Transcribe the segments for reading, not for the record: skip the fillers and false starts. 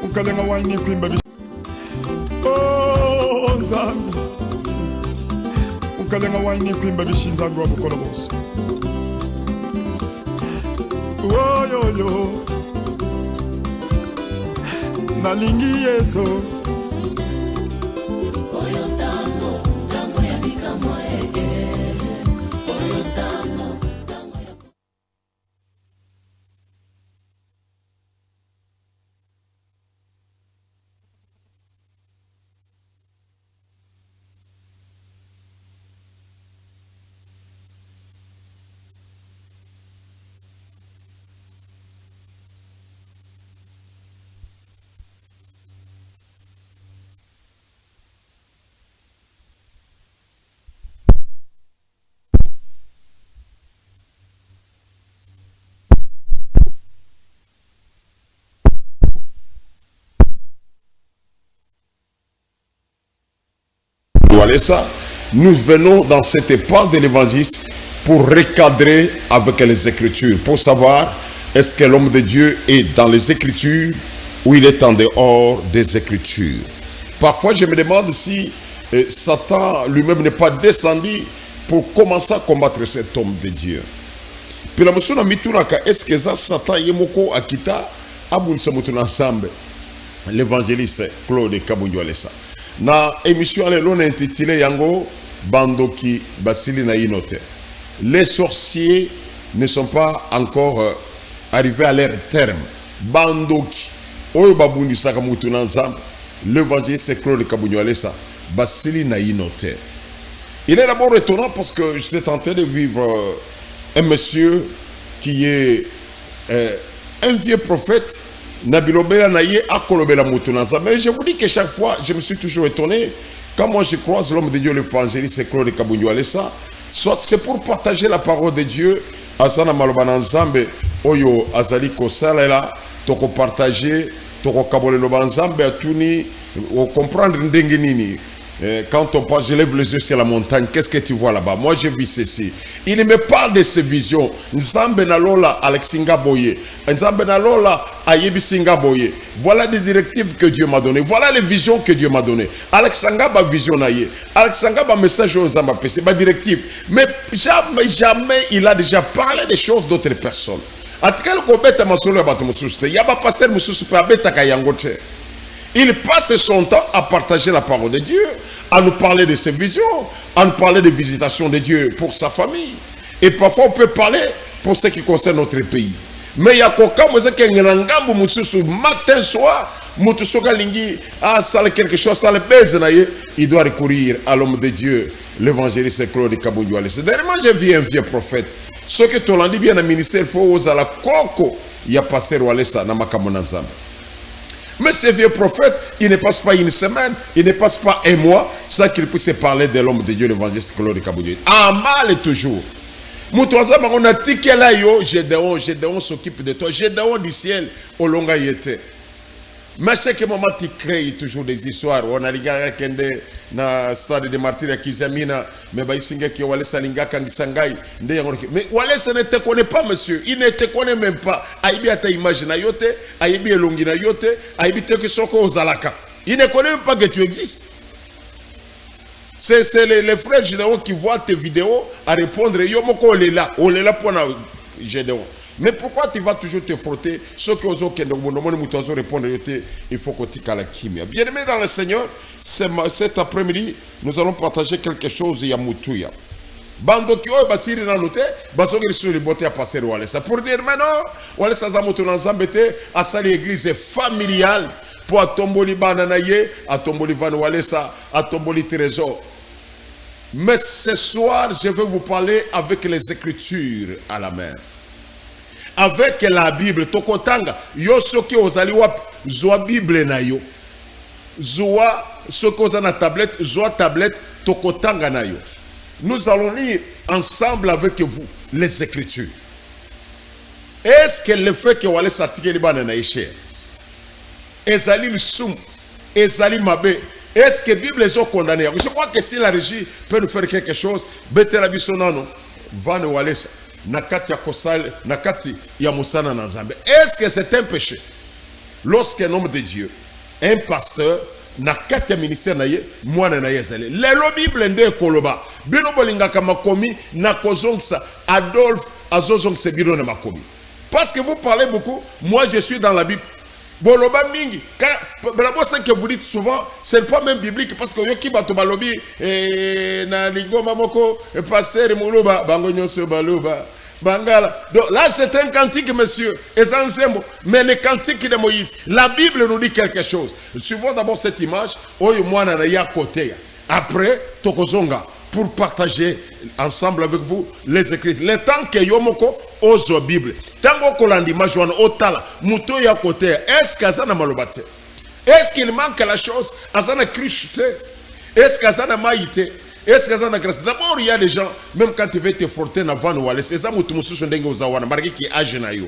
Ukalenga wine kwimba oh Nzambe Ukalenga wine kwimba bishinza ngwa bukolo bose oh yo yo nalingi Yesu nous venons dans cette époque de l'évangile pour recadrer avec les Écritures, pour savoir est-ce que l'homme de Dieu est dans les Écritures ou il est en dehors des Écritures. Parfois je me demande si Satan lui-même n'est pas descendu pour commencer à combattre cet homme de Dieu. Puis la monsieur mitunaka est-ce que ça Satan yemoko akita abunsa mutuna ensemble l'évangéliste Claude Kabunjwalesa. Na émission alelo intitulée yango Bandoki Basili na inote. Les sorciers ne sont pas encore arrivés à leur terme. Bandoki oyo babundi saka mutu na nzambe. L'évangéliste Claude Kabunjwalesa Basili na inote. Il est d'abord étonnant parce que j'étais tenté de vivre un monsieur qui est un vieux prophète. Mais je vous dis que chaque fois, je me suis toujours étonné. Quand moi je croise l'homme de Dieu, l'évangéliste Claude Kabunjwalesa, soit c'est pour partager la parole de Dieu. Asana malobana nzambe oyo azali kosalela toko partager toko kabolelo banzambe atuni o comprendre ndenge nini. Quand on parle, je lève les yeux sur la montagne, qu'est-ce que tu vois là-bas? Moi, je vis ceci. Il me parle de ses visions. Nzambe na lola Alexinga Boye. Nzambe na lola Ayebisinga Boye. Voilà des directives que Dieu m'a données. Voilà les visions que Dieu m'a données. Alexanga ba vision naye. Alexanga ba message aux amba c'est ba directive. Mais jamais il a déjà parlé des choses d'autres personnes. Atikalo ko beta masolo ya bato mususu. Ya ba passer mususu pa beta ka yangote. Il passe son temps à partager la parole de Dieu, à nous parler de ses visions, à nous parler des visitations de Dieu pour sa famille. Et parfois on peut parler pour ce qui concerne notre pays. Mais il y a matin, soir, quelque chose, il doit recourir à l'homme de Dieu, l'évangéliste Claude Kabunjwalesa. Dernièrement, j'ai vu un vieux prophète. Ce que tu l'as dit bien, le ministère, il faut oser la coco. Il y a pasteur Walesa, Namakamonazam. Mais ce vieux prophète, il ne passe pas une semaine, il ne passe pas un mois, sans qu'il puisse parler de l'homme de Dieu, l'évangéliste Claude Kabunjwalesa. En mal toujours. Moutouazam, on a dit qu'elle a yo, Gédéon s'occupe de toi, Gédéon du ciel, au longa yété. Mais chaque moment, tu crées toujours des histoires. On a regardé kende na stade de martyrs à Kizamina, mais Baïsinga qui Walesa Linga Kangisangai. Mais Walesa ne te connaît pas, monsieur. Il ne te connaît même pas. Aïbi à ta image na yote, Aïbi elongi na yote, Aïbi te que soko ozalaka. Il ne connaît même pas que tu existes. C'est les frères Gédéon qui voient tes vidéos à répondre. Yo moko olela pour na Gédéon. Mais pourquoi tu vas toujours te frotter? Ce que vous avez répondre, il faut que tu aies la chimie. Bien aimé dans le Seigneur, cet après-midi, nous allons partager quelque chose. Il y a Moutouya. Bandoki oyo basiri na note basongeli sur le boté à passer Walesa. Pour dire maintenant, Walesa zamoto na nzambete asali église familiale pour atomboli bananaye, atomboli van Walesa, atomboli trésor. Mais ce soir, je vais vous parler avec les Écritures à la main. Avec la Bible, tokotanga, yo soki ozali wap, zoa Bible na yo. Zoa, soki oza na tablette, zoa tablette, tokotanga na yo. Nous allons lire ensemble avec vous les Écritures. Est-ce que le fait que wale satike li bana na ishe? Ezali l'sum, ezali mabe. Est-ce que la Bible est condamnée? Je crois que si la régie peut nous faire quelque chose, betela bisonano, va nous aller ça. Nakati ya kosal, nakati ya musana na nzambe. Est-ce que c'est un péché? lorsqu'un homme de Dieu, un pasteur, na kati ya ministère na ye, mwana na ye zale. Lelo Bible nde koloba. Bino bolingaka makomi na kozongsa Adolphe azozongse bino na makomi. Parce que vous parlez beaucoup, moi je suis dans la Bible. Boloba mingi, quand ce que vous dites souvent, ce n'est pas même biblique parce que yoki bato balobi na lingoma moko passer muluba bango nyonso baloba. Bangala. Donc là, c'est un cantique, monsieur. Mais le cantique de Moïse, la Bible nous dit quelque chose. Suivons d'abord cette image. Après, Tokozonga, pour partager ensemble avec vous les écrits. Le temps que Yomoko ose la Bible. Tant qu'on l'a image, otala, muto ya côté. Est-ce qu'Azana malobate? Est-ce qu'il manque la chose? Azana crichute? Est-ce qu'Azana maïté? Est-ce que ça n'a grâce? D'abord, il y a des gens, même quand tu veux te forter avant ou aller, c'est ça que tu me souviens de Zawana, marqué qui âge na yo.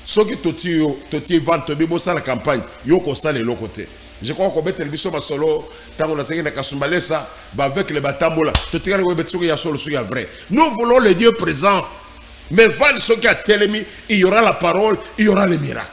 Ce qui toti vente, bibo ça la campagne, yo ko ça les l'autre côté. Je crois qu'on bête le biso masolo, tant on a ségué na kasumbalé ça, avec les batambola. Toti kana webet souki ya solo souki ya vrai. Nous voulons le Dieu présent, mais val ce qui a télémi, il y aura la parole, il y aura les miracles.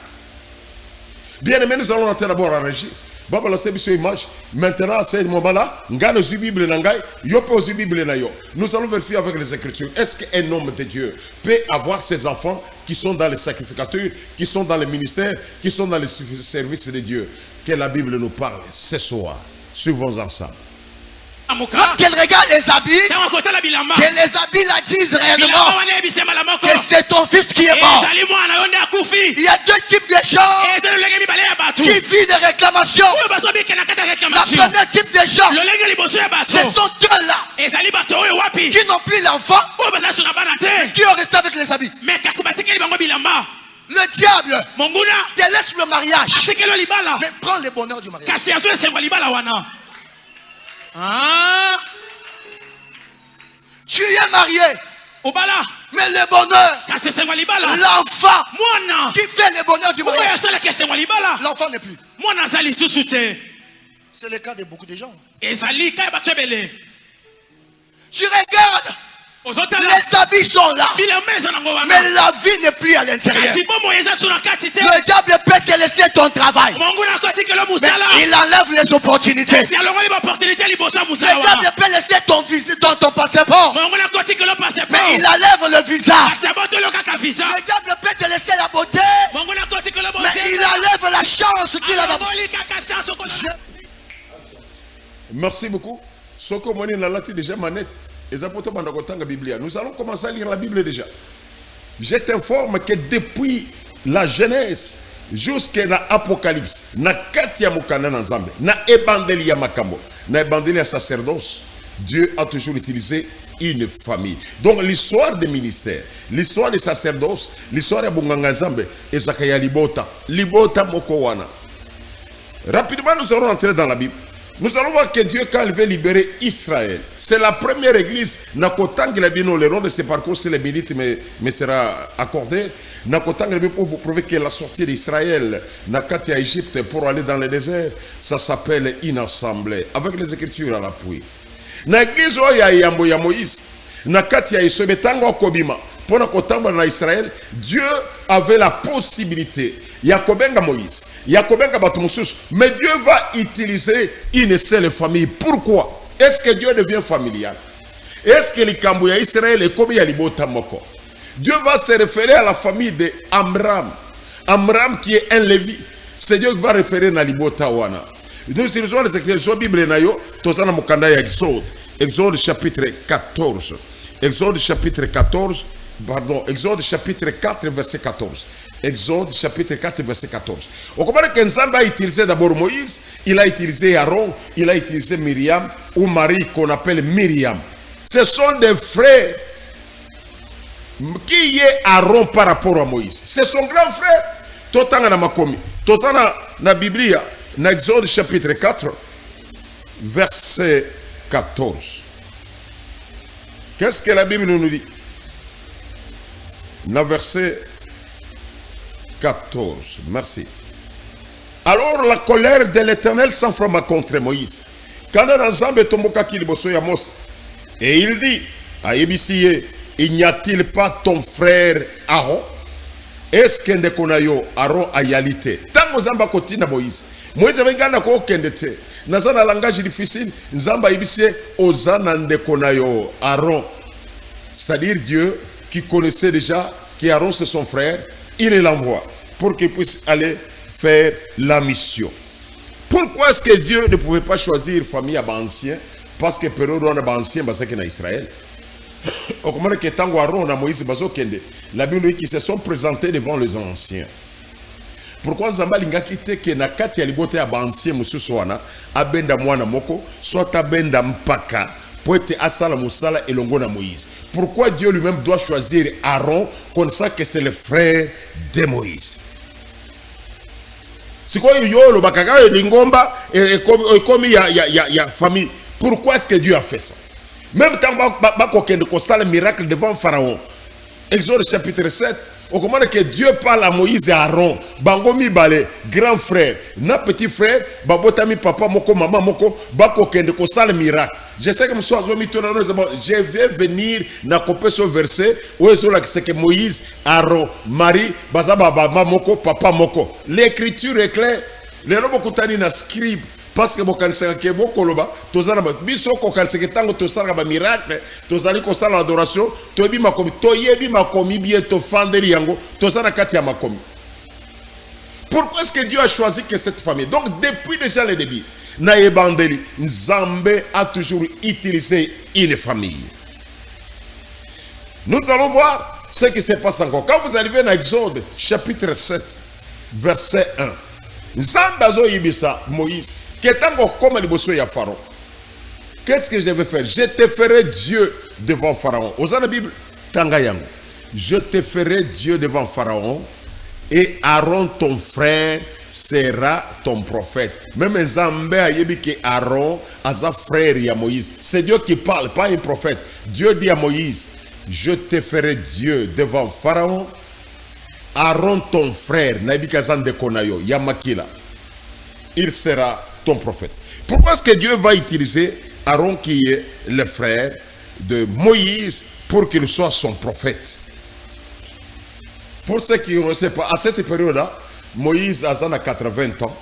Bien aimé, nous allons entrer d'abord en régie. Baba la sebiso image. Maintenant, à ce moment-là, ngano su Bible nangai, yo pe osu Bible na yo. Nous allons vérifier avec les Écritures. Est-ce qu'un homme de Dieu peut avoir ses enfants qui sont dans les sacrificatures, qui sont dans les ministères, qui sont dans les services de Dieu? Que la Bible nous parle ce soir. Suivons ensemble. Lorsqu'elle regarde les habits, que les habits la disent réellement que c'est ton fils qui est mort. Il y a deux types de gens qui vivent des réclamations. Le premier type de gens, ce sont ceux-là qui n'ont plus l'enfant, qui ont resté avec les habits. Le diable te laisse le mariage, mais prends le bonheur du mariage. Ah. Tu es marié, mais le bonheur, l'enfant qui fait le bonheur du mariage, l'enfant n'est plus. C'est le cas de beaucoup de gens. Tu regardes, les habits sont là, mais la vie n'est plus à l'intérieur. Le diable peut te laisser ton travail, mais il enlève les opportunités. Le diable peut laisser ton passeport, mais il enlève le visa. Le diable peut te laisser la beauté, mais il enlève la chance qu'il a. Merci beaucoup. Soko Moni n'a lati déjà manette. Nous allons commencer à lire la Bible déjà. Je t'informe que depuis la Genèse jusqu'à l'Apocalypse, na katia mukana na Nzambe, na ebandeli ya makambo, na ebandeli ya sacerdoce, Dieu a toujours utilisé une famille. Donc l'histoire des ministères, l'histoire des sacerdoces, l'histoire de Bunganga Nzambe, et Zakaya Libota, Libota Mokowana. Rapidement, nous allons entrer dans la Bible. Nous allons voir que Dieu, quand il veut libérer Israël, c'est la première église. Nakotang le long de ce parcours, si les minutes me sera accordé. Nakotang pour vous prouver que la sortie d'Israël, Nakatia Égypte pour aller dans le désert, ça s'appelle une assemblée avec les Écritures à l'appui. Na église oya yambo ya Moïse, Nakatia Isobetango Kobima, pour Nakotamba na Israël, Dieu avait la possibilité. Yakobenga Moïse. Mais Dieu va utiliser une seule famille. Pourquoi? Est-ce que Dieu devient familial? Est-ce que les Kambouya Israël est comme Yalibota Moko? Dieu va se référer à la famille de Amram. Amram qui est un Lévi. C'est Dieu qui va référer à Libota Wana. Nous utilisons les Écritures Bible Nayo, Tozana Mokanda Exode. Exode chapitre 14. Exode chapitre 14. Pardon, Exode chapitre 4 verset 14. Exode chapitre 4 verset 14. On comprend que Nzambe a utilisé d'abord Moïse, il a utilisé Aaron, il a utilisé Myriam ou Marie qu'on appelle Myriam. Ce sont des frères. Qui est Aaron par rapport à Moïse? C'est son grand frère. Totanga na makomi. Totanga na Biblia, na Exode chapitre 4 verset 14. Qu'est-ce que la Bible nous dit? Na verset 14. Merci. Alors la colère de l'Éternel s'enflamma contre Moïse. Et il dit à Ebissié, il n'y a-t-il pas ton frère Aaron? Est-ce que Ndekonayo Aaron a yalité? Tant ntango Nzamba kotina Moïse Moïse avengana ko kendete nazana langage difficile Nzamba ibise ozana ndeko na yo Aaron, c'est-à-dire Dieu qui connaissait déjà qu'Aaron c'est son frère, il l'envoie pour qu'il puisse aller faire la mission. Pourquoi est-ce que Dieu ne pouvait pas choisir famille à ancien? Parce que période on a ancien parce que en Israël. Au moment que tango Aaron a Moïse bazo kende, la Bible dit qu'ils se sont présentés devant les anciens. Pourquoi Nzamba linga kite ke na kati ya libote ya ancien mususu wana abenda mwana moko soit abenda mpaka poete asala musala elongo na Moïse? Pourquoi Dieu lui-même doit choisir Aaron connaissant que c'est le frère de Moïse? C'est quoi yolo bakaka lingomba et comme ya famille. Pourquoi est-ce que Dieu a fait ça? Même tant que miracle devant Pharaon. Exode chapitre 7. On commande que Dieu parle à Moïse et à Aaron. Bangomi bale, grand frère, na petit frère, babotami papa moko, maman moko, bako kende ko sale miracle. Je sais que je vais venir na couper ce verset où c'est que Moïse, Aaron, Marie, bazaba maman moko, papa moko. L'écriture est claire. Les robots kutani na scribe. Parce que bokanisaka ke bokoloba tozana biso ko kanisaka tango tosala ba miracle tozali ko sala adoration toyebi makomi bien to fandeli yango tozana kati ya makomi. Pourquoi est-ce que Dieu a choisi que cette famille? Donc depuis déjà le début na ebandeli Nzambe a toujours utilisé une famille. Nous allons voir ce qui se passe encore. Quand vous arrivez dans Exode chapitre 7 verset 1, Nzambe azo yibisa Moïse qu'est-ce que je vais faire? Je te ferai Dieu devant Pharaon. Aux la Bible, Tangayang. Je te ferai Dieu devant Pharaon et Aaron ton frère sera ton prophète. Même Nzambe a dit que Aaron a sa frère ya Moïse. C'est Dieu qui parle, pas un prophète. Dieu dit à Moïse, je te ferai Dieu devant Pharaon. Aaron ton frère, Naibikazan de Konayo, Yamakila, il sera ton prophète. Pourquoi est-ce que Dieu va utiliser Aaron qui est le frère de Moïse pour qu'il soit son prophète? Pour ceux qui ne savent pas, à cette période-là, Moïse a 80 ans,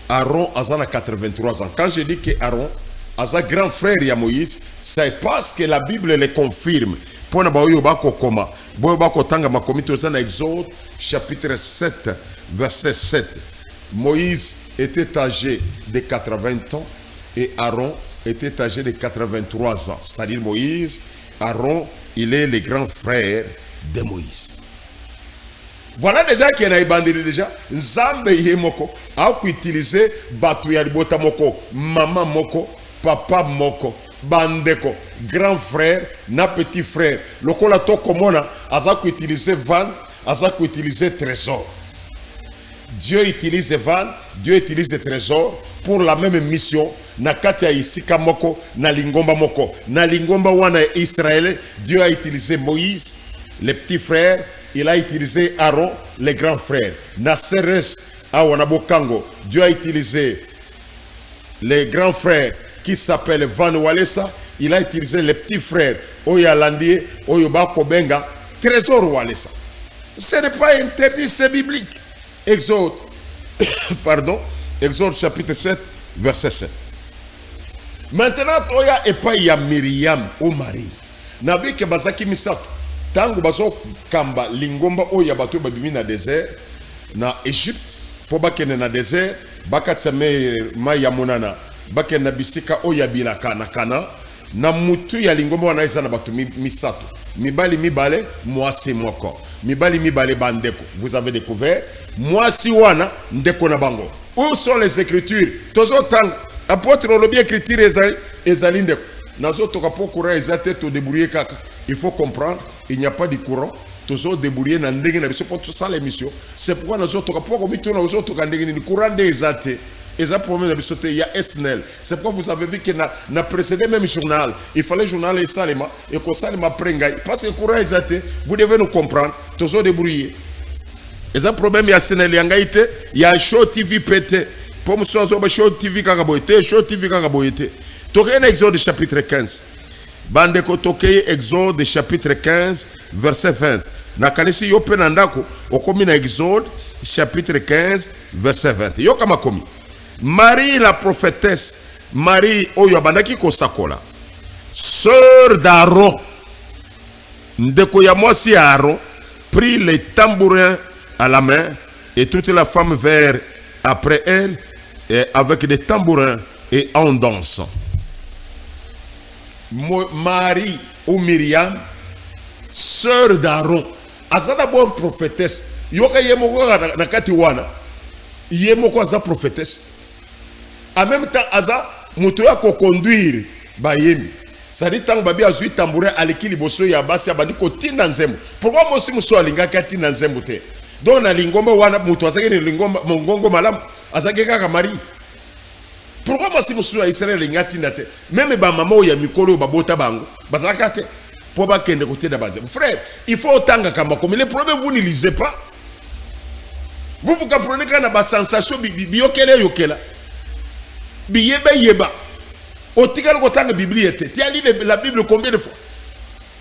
Aaron a 83 ans. Quand je dis que Aaron a un grand frère à Moïse, c'est parce que la Bible le confirme. Pour Exode chapitre 7 verset 7, Moïse était âgé de 80 ans et Aaron était âgé de 83 ans. C'est-à-dire Moïse, Aaron, il est le grand frère de Moïse. Voilà déjà qu'il y a bandé déjà. Nzambe yemoko a utilisé batu ya libota moko, maman moko, papa moko, bandeko, grand frère, na petit frère. Lokola to komona aza utilisé van, aza utilisé trésor. Dieu utilise van, Dieu utilise des trésors pour la même mission. Na katia isika moko, na lingomba moko. Na lingomba wana Israël, Dieu a utilisé Moïse, le petit frère. Il a utilisé Aaron, le grand frère. Na Seres, Awanabokango, Dieu a utilisé le grand frère qui s'appelle Van Walesa. Il a utilisé le petit frère, Oyalandie, Oyobako Benga, Trésor Walesa. Ce n'est pas interdit, c'est biblique. Exode, pardon, Exode chapitre 7, verset 7. Maintenant, Toya et pas ya Myriam ou Marie. Nabi ke bazaki misato. Tango baso kamba lingomba oya bato babimi na désert na Égypte po bakene na désert bakatsame maya monana bakene na bisika oya bilaka na kana na mutu ya lingomba wana isa na bato misato mibali mibale mwasi moko mibali mibale bandeko. Vous avez découvert mwasi wana ndeko na bango. Où sont les écritures? Tozo tang apôtre lobi écriture ezali ndeko nazo toka po courant ezate to débrouiller kaka. Il faut comprendre, il n'y a pas de courant. Toujours débrouillé dans le pour tout ça l'émission. C'est pourquoi nous autres, pourquoi nous autres, le courant des athées, il y a SNL. C'est pourquoi vous avez vu que na précédé même journal, il fallait journal et salima et que salima prenga. Parce que le courant des athées, vous devez nous comprendre. Toujours débrouillé. Et ça problème il y a SNL, il y a Show TV pété. Pour nous Show TV kagaboyete, Show TV kagaboyete. Toké Exode chapitre 15. Bande kotoke Exode chapitre 15 verset 20. Na kanisi yope nandako okomi na Exode chapitre 15, verset 20. Yokama komi. Marie la prophétesse, Marie Oyabandaki Kosakola, sœur d'Aaron, Ndekoyamosi Aaron, prit les tambourins à la main et toute la femme vers après elle et avec des tambourins et en dansant. Marie ou Myriam, sœur d'Aaron, azana bonne prophétesse. Yoka yemoko nakati wana, yemoko aza prophétesse. En même temps, aza mutoya ko conduire bayemi. Ça dit tant babi azui tambourin aleki liboso ya basi abandi ko tinda nzembo. Pourquoi mosi muso alinga kati na nzembo te? Donc na lingomba wana muto azaki ni lingomba mongongo malam azaki kaka Marie. Pourquoi mosi muso ya Israël linga tinda te? Même ba maman ya mikolo babota bango bazaka te. Pour ba kende côté da base. Frère, il faut autant kama comme le problème vous ne lisez pas. Vous comprenez quand na ba sensation biyokele yokela. Biyeba yeba. Otikal kotanga Bible était. Tu as lu la Bible combien de fois?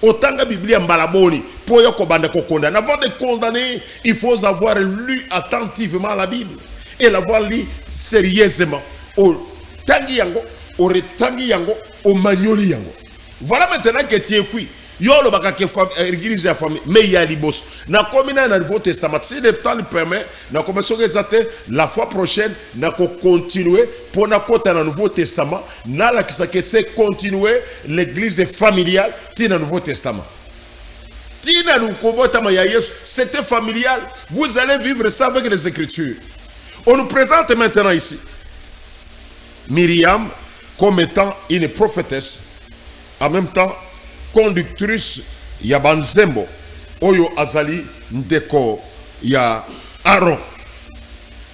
Autant que Bible en balaboni pour yo kobanda ko condamner. Avant de condamner, il faut avoir lu attentivement la Bible et l'avoir lu sérieusement. Au tangi yango, au retangi yango, au magnoli yango. Voilà maintenant que tu es cuit. Yo le baka ke église ya famille mais il y a libos. Na komina na Nouveau Testament si le temps le permet, na commencer la fois prochaine na ko continuer pour na kota na Nouveau Testament, na la kisa que c'est continuer l'église familiale ti na Nouveau Testament. Ti na nous kobota ma ya Yesu, c'était familial. Vous allez vivre ça avec les Écritures. On nous présente maintenant ici Myriam comme étant une prophétesse, en même temps conductrice ya banzembo oyo azali ndeko ya Aaron.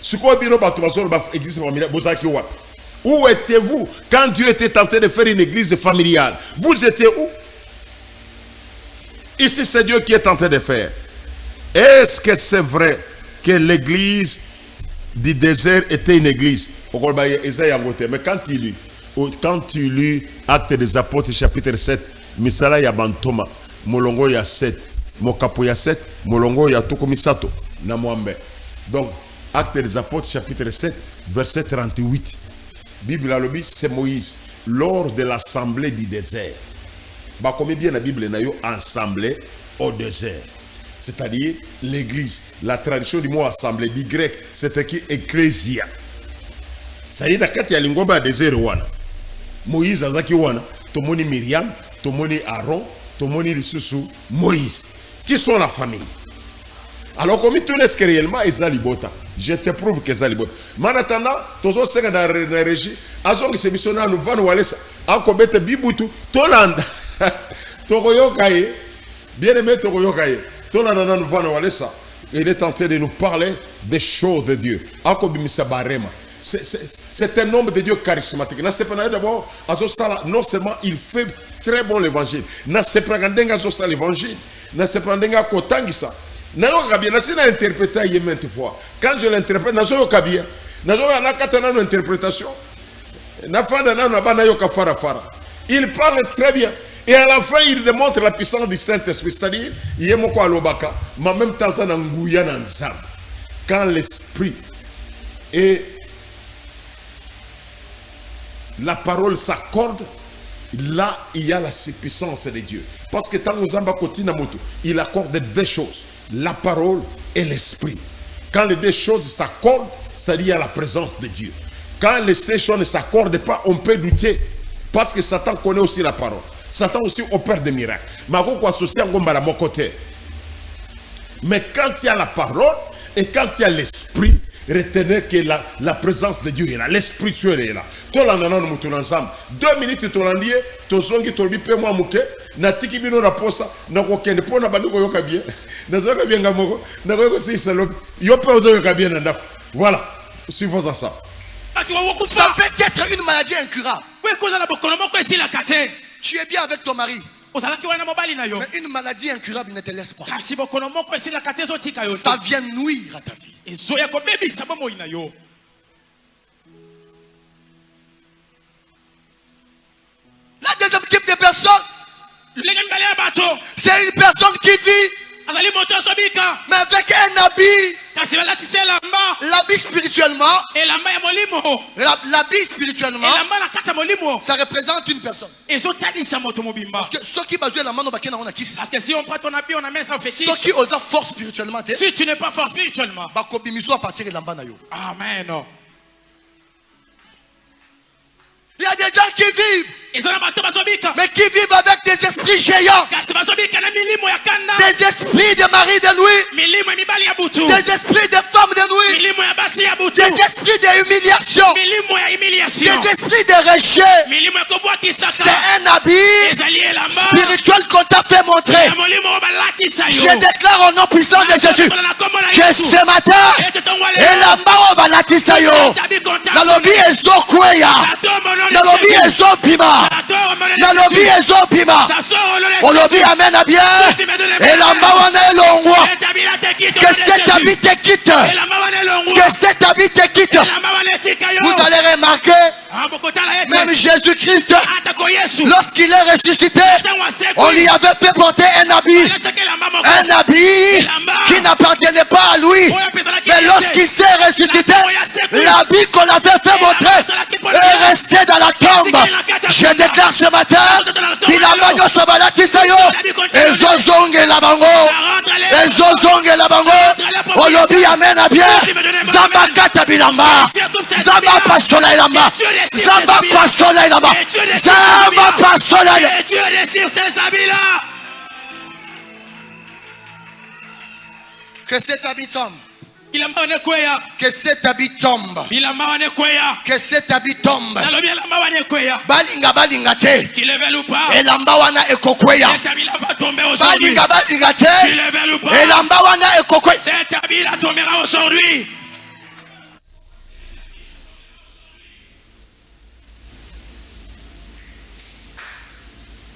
Siko bino bato bazolo ba église familiale bozaki wa. Où étiez-vous quand Dieu était tenté de faire une église familiale? Vous étiez où? Ici c'est Dieu qui est tenté de faire. Est-ce que c'est vrai que l'église du désert était une église? Mais quand tu lis Actes des Apôtres chapitre 7, misala ya bantoma molongo ya 7 mokapo ya 7 molongo ya tukumisato na mwambe. Donc Actes des Apôtres chapitre 7 verset 38, Bible alobi c'est Moïse lors de l'assemblée du désert. Ba comme bien la Bible na yo assemblée au désert, c'est-à-dire l'église. La tradition du mot assemblée du grec c'est écrit ecclésia, c'est-à-dire na kati ya lingomba ya désert wana Moïse azaki wana tomoni Myriam, tomoni Aaron, tomoni Lissusu, Moïse, qui sont la famille. Alors, comme tu est-ce que réellement ils ont libota, je te prouve qu'ils ont libota. Mais en attendant, tous ceux qui sont dans la régie, azon qui se missionnent nous vont nous aller à Kobete Bibutu, Tolanda, Toroyokaye, bien aimé Toroyokaye, Tolanda nous vont nous aller ça. Il est en train de nous parler des choses de Dieu. Akobimisa Barema. C'est un homme de Dieu charismatique. D'abord, non seulement il fait très bon l'évangile, l'évangile, interprété maintes fois. Quand je l'interprète, il parle très bien. Et à la fin, il démontre la puissance du Saint-Esprit. C'est-à-dire, il est moko alobaka, mais en même temps, ça n'a quand l'esprit et la parole s'accorde, là il y a la puissance de Dieu. Parce que tant nous avons il accorde deux choses, la parole et l'esprit. Quand les deux choses s'accordent, c'est-à-dire il y a la présence de Dieu. Quand les deux choses ne s'accordent pas, on peut douter. Parce que Satan connaît aussi la parole. Satan aussi opère des miracles. Mais quand il y a la parole et quand il y a l'esprit, retenez que la présence de Dieu est là, l'esprit est là. Tout le monde est ensemble. 2 minutes, tout le monde est là. Tout le monde est na tiki bino na posa na kokende pona banduko yoka bien na zoka bien ngamoko na ko si salo yo pe ozo yoka bien na. Voilà, suivons ça. Ça peut être une maladie incurable. Tu es bien avec ton mari, mais une maladie incurable ne te laisse pas. Ça vient nuire à ta vie. La deuxième type de personne, c'est une personne qui vit, mais avec un habit L'habit spirituellement, l'habit spirituellement, ça représente une personne. Parce que ceux qui basent la main parce que si on prend ton habit, on amène ça au fétiche. ceux qui osent fort spirituellement, si tu n'es pas fort spirituellement, amen. Il y a des gens qui vivent, mais qui vivent avec des esprits géants, des esprits de mari de nuit, des esprits de femmes de nuit, des esprits d'humiliation, des esprits de rejet. C'est un habit spirituel qu'on t'a fait montrer. Je déclare au nom puissant de Jésus que ce matin, et la mao balatisa yo, nalobi ezokweya, nalobi ezopima, nalobi ezopima, olobi amen à bien, et la mao ne longwa, que cet habit te quitte, que cet habit te quitte. Vous allez remarquer, même Jésus-Christ, lorsqu'il est ressuscité, on lui avait fait porter un habit qui n'appartenait pas à lui. Mais lorsqu'il s'est ressuscité, l'habit qu'on avait fait montrer est resté dans la tombe. Je déclare ce matin, il a magno sobalatisayo, et zozonge la bango, et zozonge la bango, olobi amen à bien, zamba kata bilamba, zamba pasola ilamba, zamba pasola ilamba, zamba pasola ilamba. Et Dieu déchire ces habits-là. Que cet habit tombe. Que cet habit tombe. Que cet habit tombe. Balinga balinga te. Elamba wana ekokweya. Balinga balinga te. Elamba wana ekokweya. Cet habit-là tombera aujourd'hui.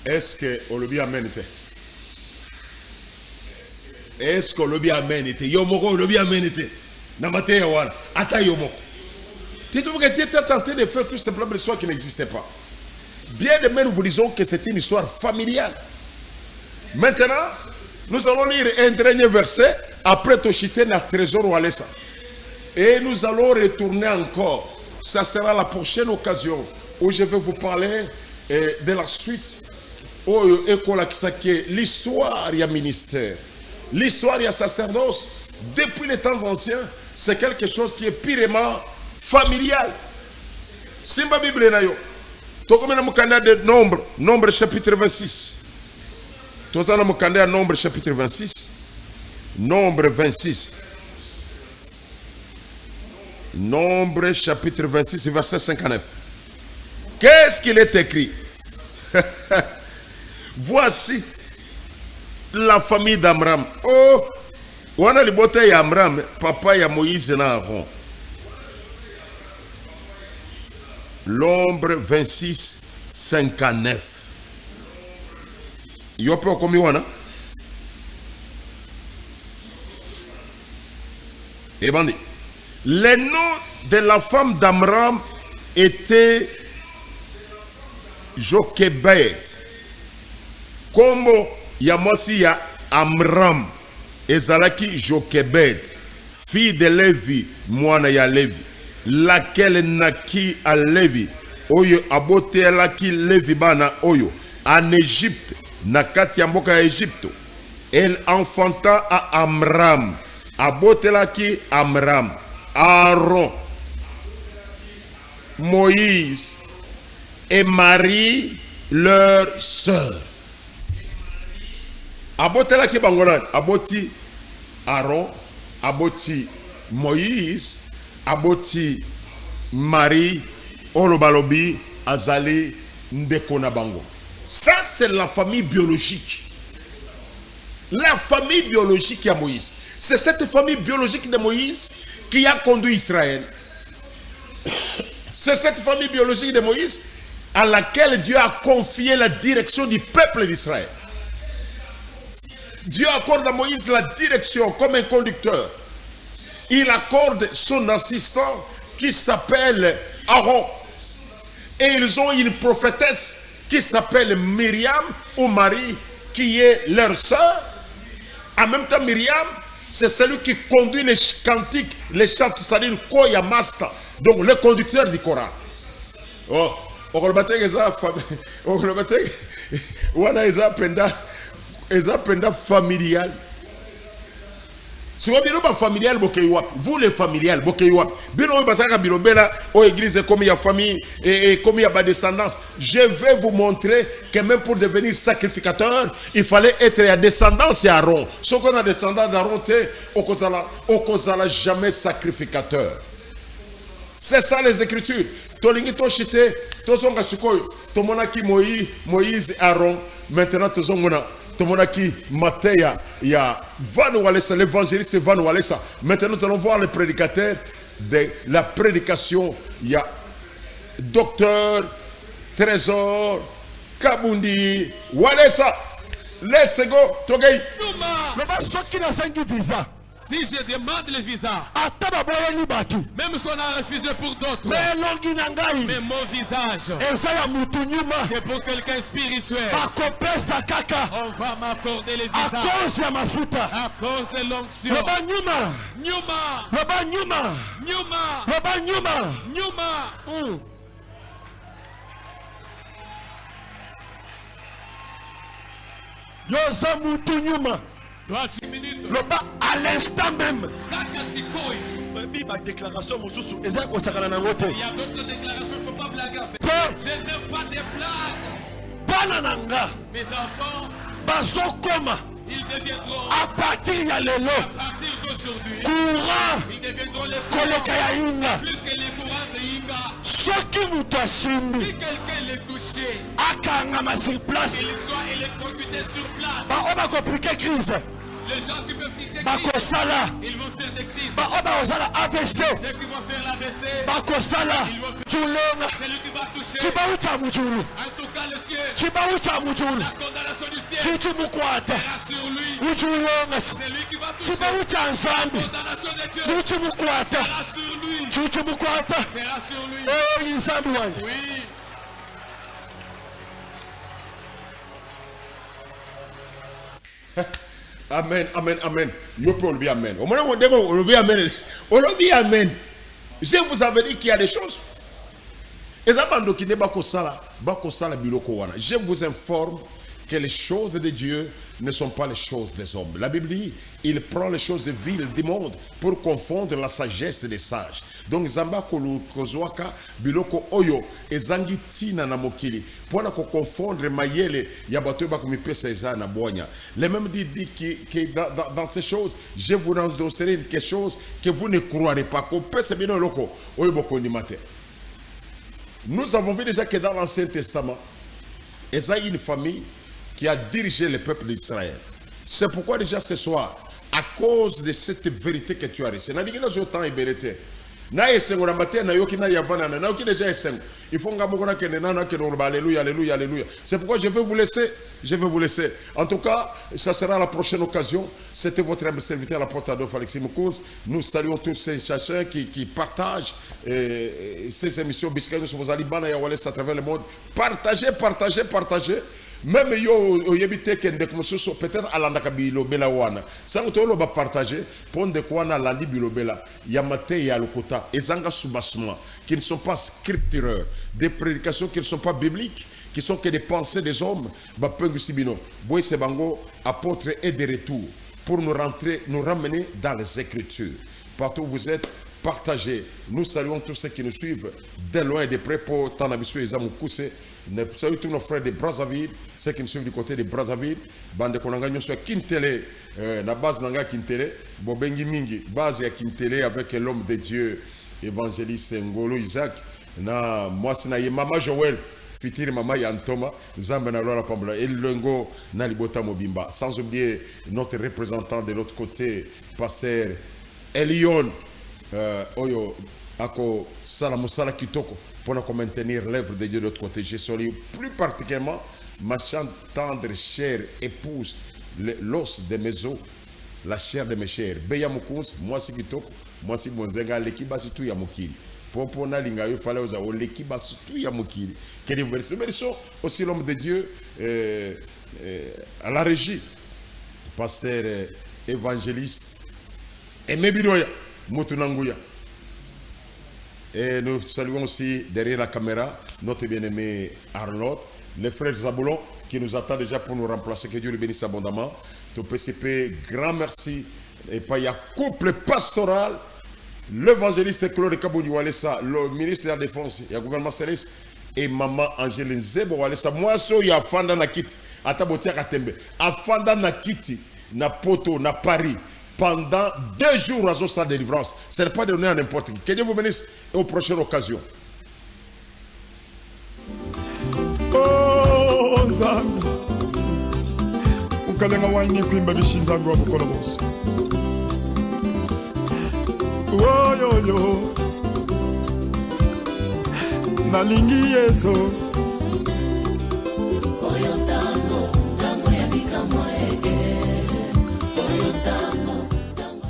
Est-ce que olobi amen était? Est-ce que olobi amen était? Yomoko olobi amen était. Namate yawana. Ata yomoko. Tu trouves que tu étais tenté de faire tout simplement une histoire qui n'existait pas. Bien de même, nous vous disons que c'est une histoire familiale. Maintenant, nous allons lire un dernier verset après Toshite na trésor ou Alessa. Et nous allons retourner encore. Ça sera la prochaine occasion où je vais vous parler de la suite. L'histoire y a ministère, l'histoire y a sacerdoce. Depuis les temps anciens, c'est quelque chose qui est purement familial. Simba Bible na yo. Tokomena mukanda de Nombre chapitre 26. Tozana mukanda Nombre chapitre 26. Nombre 26. Nombre chapitre 26 verset 59. Qu'est-ce qu'il est écrit? Voici la famille d'Amram. Oh, on a le beauté d'Amram, papa ya Moïse et Aaron. L'ombre 26, 59. Yo peut comme wana. Et bandit. Le nom de la femme d'Amram était Jochebed. Comme Yamosi ya Amram ezalaki Jochebed, fille de Lévi, mwana ya Lévi, laquelle naquit à Lévi, oyo abotelaki Lévi bana oyo en Égypte, nakati ya mboka ya Égypte. Elle enfanta à Amram, abotelaki Amram, Aaron, Moïse et Marie leur sœur. Abotela ki bangonan, aboti Aaron, aboti Moïse, aboti Marie, Olobalobi, Azali, Ndekona Bango. Ça c'est la famille biologique. La famille biologique de Moïse. C'est cette famille biologique de Moïse qui a conduit Israël. C'est cette famille biologique de Moïse à laquelle Dieu a confié la direction du peuple d'Israël. Dieu accorde à Moïse la direction comme un conducteur. Il accorde son assistant qui s'appelle Aaron. Et ils ont une prophétesse qui s'appelle Myriam ou Marie, qui est leur sœur. En même temps, Myriam c'est celui qui conduit les cantiques, les chants, c'est-à-dire Koya Master, donc le conducteur du Coran. Oh, on va familial. Si vous avez familial, vous les familiales, aux églises comme il y a famille et comme il y a descendance, je vais vous montrer que même pour devenir sacrificateur, il fallait être à descendance et Aaron. Ce qu'on a descendance d'Aaron, on ne jamais sacrificateur. C'est ça les Écritures. Moïse, Aaron, maintenant Tomonaki Mateya, il y a Van Walesa, l'évangéliste Van Walesa. Maintenant nous allons voir le prédicateur de la prédication. Il y a Docteur Trésor Kabundi Walesa. Let's go, Togei. Si je demande le visa, même si on a refusé pour d'autres, mais mon visage, c'est pour quelqu'un spirituel. On va m'accorder le visa à cause de l'onction. À l'instant même. Il y a d'autres déclarations, il ne faut pas blaguer avec. Je n'aime pas des blagues. Mes enfants, ils deviendront à partir d'aujourd'hui courant. Ils deviendront les courants plus que les courants de Inga. Si quelqu'un les touché, sur place, qu'il soit électrocuté sur place. Les gens qui peuvent quitter ils vont faire des crises. AVC. Ceux qui vont faire l'AVC, ils vont faire celui qui va toucher. En tout cas, le ciel, la condamnation du ciel sera sur lui. C'est lui qui va toucher. La condamnation de Dieu sera sur lui. Sera sur lui. Oui. Amen, amen, amen. Yo peux le dire amen. Au moment où on le dit amen, on le dit amen. Je vous avais dit qu'il y a des choses. Je vous informe que les choses de Dieu ne sont pas les choses des hommes. La Bible dit, il prend les choses viles du monde pour confondre la sagesse des sages. Donc zamba kozwaka biloko oyo ezangi tina na mokili pona ko confondre mayele ya bato ba komipesa eza na bonya. Le même dit que dans ces choses, je vous annoncerai quelque chose que vous ne croirez pas. Ko pesa bino loko oyo boko ni matin. Nous avons vu déjà que dans l'Ancien Testament, il y a une famille qui a dirigé le peuple d'Israël. C'est pourquoi déjà ce soir, à cause de cette vérité que tu as reçue, il faut alléluia, alléluia, alléluia. C'est pourquoi je vais vous laisser. Je vais vous laisser. En tout cas, ça sera la prochaine occasion. C'était votre humble serviteur, l'apôtre Adolphe Alexis Moukouz. Nous saluons tous ces chercheurs qui partagent ces émissions Biscaï sur vos alibans et à travers le monde. Partagez, partagez, partagez. Même yo yebite kende kumususo peut-être alanda bilo bela wana sango to lo ba partager ponde kwana landi bilo bela yamate ya lokota ezanga subasma qui ne sont pas scriptureurs, des prédications qui ne sont pas bibliques, qui sont que des pensées des hommes. Ba pengu sibino boy sebango apôtre est de retour pour nous ramener dans les Écritures. Partout où vous êtes, partagez. Nous saluons tous ceux qui nous suivent de loin et de près pour Tanabisu et Zamoukousse. Nous saluons tous nos frères de Brazzaville, ceux qui nous suivent du côté de Brazzaville. Bande Konanga nous soit Kintele, la base Nanga Kintele, Bobengi Mingi, base à Kintele avec l'homme de Dieu, évangéliste Ngolo Isaac. Na moi c'est na Mama Joël, Fitiri Mama Yantoma, Zambana Lola Pambla, et Lengo Nalibota Mobimba. Sans oublier notre représentant de l'autre côté, pasteur Elion, Oyo Ako Salamusala Kitoko. Pour maintenir l'œuvre de Dieu de l'autre côté. Je salue plus particulièrement ma chante tendre, chère épouse, l'os de mes os, la chair de mes chairs. Beya Moukouz, moi si Kitoko, moi si Bonzenga, l'équipe a tout Yamokili. Pour Nalinga, il fallait aux l'équipe a tout Yamokili. Quelle est aussi l'homme de Dieu à la régie, pasteur évangéliste Et Mebidoya, Motunanguya. Et nous saluons aussi derrière la caméra notre bien-aimé Arnold, les frères Zaboulon qui nous attendent déjà pour nous remplacer. Que Dieu le bénisse abondamment. Tout PCP, grand merci. Et pas il y a couple pastoral, l'évangéliste Claude Kabouni Walesa, le ministre de la Défense, il y a le gouvernement céleste et maman Angéline Zebo Walesa. Moi, il y a Fanda Nakiti, Atabotia Katembe, Afanda Nakiti, na Poto, na Paris. Pendant 2 jours à sa délivrance. Ce n'est pas donné à n'importe qui. Que Dieu vous bénisse et aux prochaines occasions. Oh, Nzambi. Ukalenga waine kwimba bishinzangu wa mkono bosi. Oh, yo, yo. Nalingi Yesu.